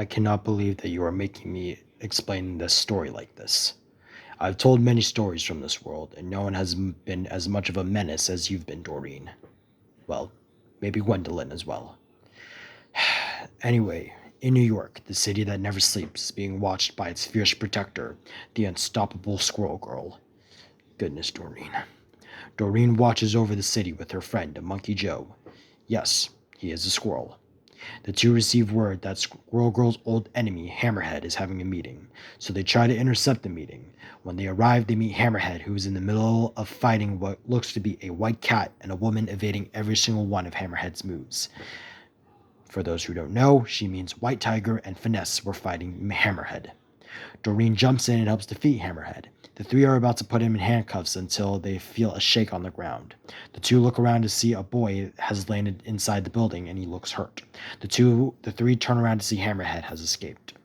I cannot believe that you are making me explain this story like this. I've told many stories from this world, and no one has been as much of a menace as you've been, Doreen. Well, maybe Gwendolyn as well. Anyway, in New York, the city that never sleeps is being watched by its fierce protector, the unstoppable Squirrel Girl. Goodness, Doreen. Doreen watches over the city with her friend, Monkey Joe. Yes, he is a squirrel. The two receive word that Squirrel Girl's old enemy, Hammerhead, is having a meeting, so they try to intercept the meeting. When they arrive, they meet Hammerhead, who is in the middle of fighting what looks to be a white cat and a woman evading every single one of Hammerhead's moves. For those who don't know, she means White Tiger and Finesse were fighting Hammerhead. Doreen jumps in and helps defeat Hammerhead. The three are about to put him in handcuffs until they feel a shake on the ground. The two look around to see a boy has landed inside the building and he looks hurt. The three turn around to see Hammerhead has escaped.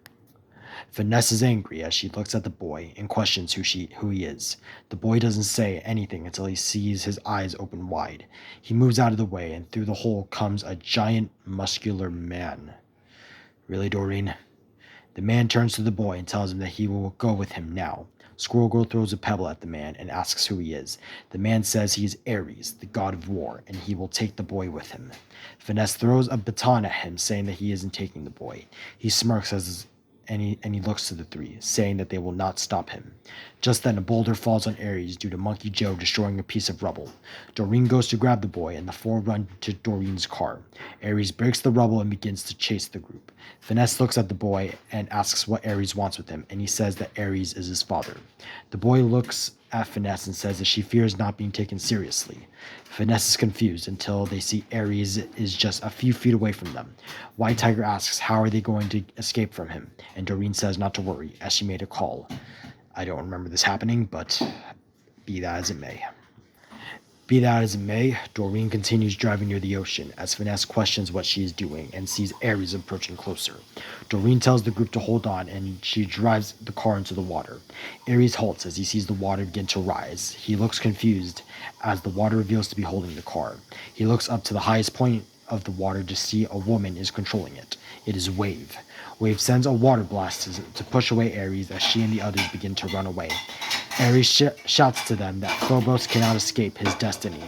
Finesse is angry as she looks at the boy and questions who he is. The boy doesn't say anything until he sees his eyes open wide. He moves out of the way and through the hole comes a giant muscular man. Really, Doreen? The man turns to the boy and tells him that he will go with him now. Squirrel Girl throws a pebble at the man and asks who he is. The man says he is Ares, the god of war, and he will take the boy with him. Finesse throws a baton at him, saying that he isn't taking the boy. He smirks and he looks to the three, saying that they will not stop him. Just then, a boulder falls on Ares due to Monkey Joe destroying a piece of rubble. Doreen goes to grab the boy, and the four run to Doreen's car. Ares breaks the rubble and begins to chase the group. Finesse looks at the boy and asks what Ares wants with him, and he says that Ares is his father. The boy looks at Finesse and says that she fears not being taken seriously. Finesse is confused until they see Ares is just a few feet away from them. White Tiger asks how are they going to escape from him, and Doreen says not to worry, as she made a call. I don't remember this happening, but be that as it may. Be that as it may, Doreen continues driving near the ocean as Finesse questions what she is doing and sees Ares approaching closer. Doreen tells the group to hold on and she drives the car into the water. Ares halts as he sees the water begin to rise. He looks confused as the water reveals to be holding the car. He looks up to the highest point of the water to see a woman is controlling it. It is Wave. Wave sends a water blast to push away Ares as she and the others begin to run away. Ares shouts to them that Phobos cannot escape his destiny.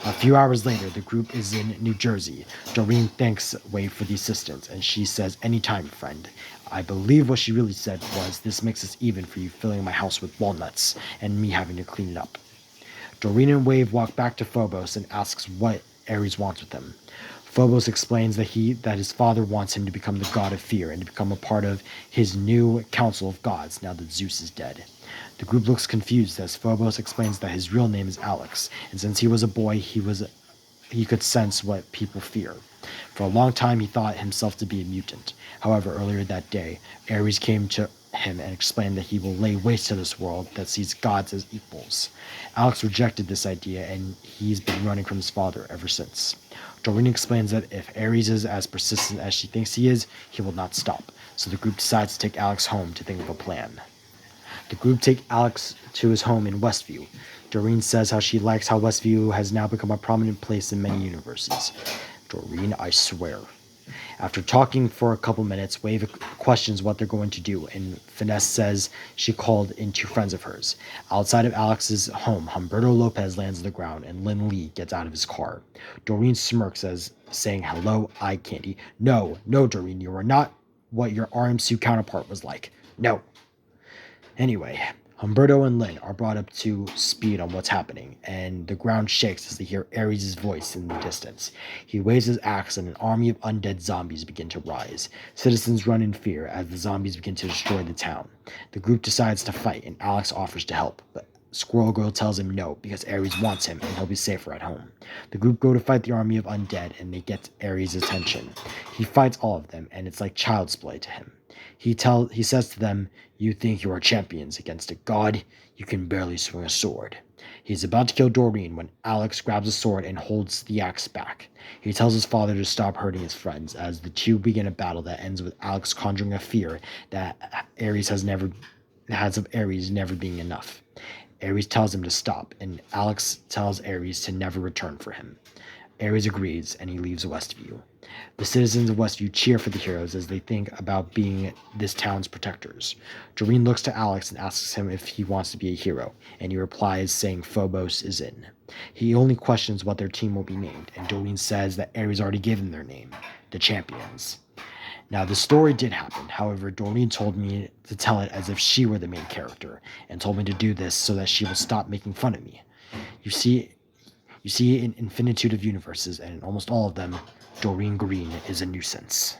A few hours later, the group is in New Jersey. Doreen thanks Wave for the assistance, and she says, anytime, friend. I believe what she really said was, this makes us even for you filling my house with walnuts, and me having to clean it up. Doreen and Wave walk back to Phobos and asks what Ares wants with him. Phobos explains that his father wants him to become the god of fear and to become a part of his new council of gods now that Zeus is dead. The group looks confused as Phobos explains that his real name is Alex, and since he was a boy, he could sense what people fear. For a long time, he thought himself to be a mutant. However, earlier that day, Ares came to him and explained that he will lay waste to this world that sees gods as equals. Alex rejected this idea, and he's been running from his father ever since. Doreen explains that if Ares is as persistent as she thinks he is, he will not stop, so the group decides to take Alex home to think of a plan. The group take Alex to his home in Westview. Doreen says how she likes how Westview has now become a prominent place in many universes. Doreen, I swear. After talking for a couple minutes, Wave questions what they're going to do, and Finesse says she called in two friends of hers. Outside of Alex's home, Humberto Lopez lands on the ground, and Lin Lee gets out of his car. Doreen smirks as saying, hello, eye candy. No, Doreen, you are not what your RMC counterpart was like. No. Anyway, Humberto and Lynn are brought up to speed on what's happening, and the ground shakes as they hear Ares' voice in the distance. He waves his axe and an army of undead zombies begin to rise. Citizens run in fear as the zombies begin to destroy the town. The group decides to fight, and Alex offers to help, but Squirrel Girl tells him no because Ares wants him and he'll be safer at home. The group go to fight the army of undead, and they get Ares' attention. He fights all of them, and it's like child's play to him. He says to them, you think you are champions against a god? You can barely swing a sword. He's about to kill Doreen when Alex grabs a sword and holds the axe back. He tells his father to stop hurting his friends as the two begin a battle that ends with Alex conjuring a fear that has of Ares never being enough. Ares tells him to stop, and Alex tells Ares to never return for him. Ares agrees, and he leaves Westview. The citizens of Westview cheer for the heroes as they think about being this town's protectors. Doreen looks to Alex and asks him if he wants to be a hero, and he replies saying Phobos is in. He only questions what their team will be named, and Doreen says that Ares already gave them their name, the Champions. Now, the story did happen. However, Doreen told me to tell it as if she were the main character, and told me to do this so that she will stop making fun of me. You see, an infinitude of universes, and in almost all of them, Doreen Green is a nuisance.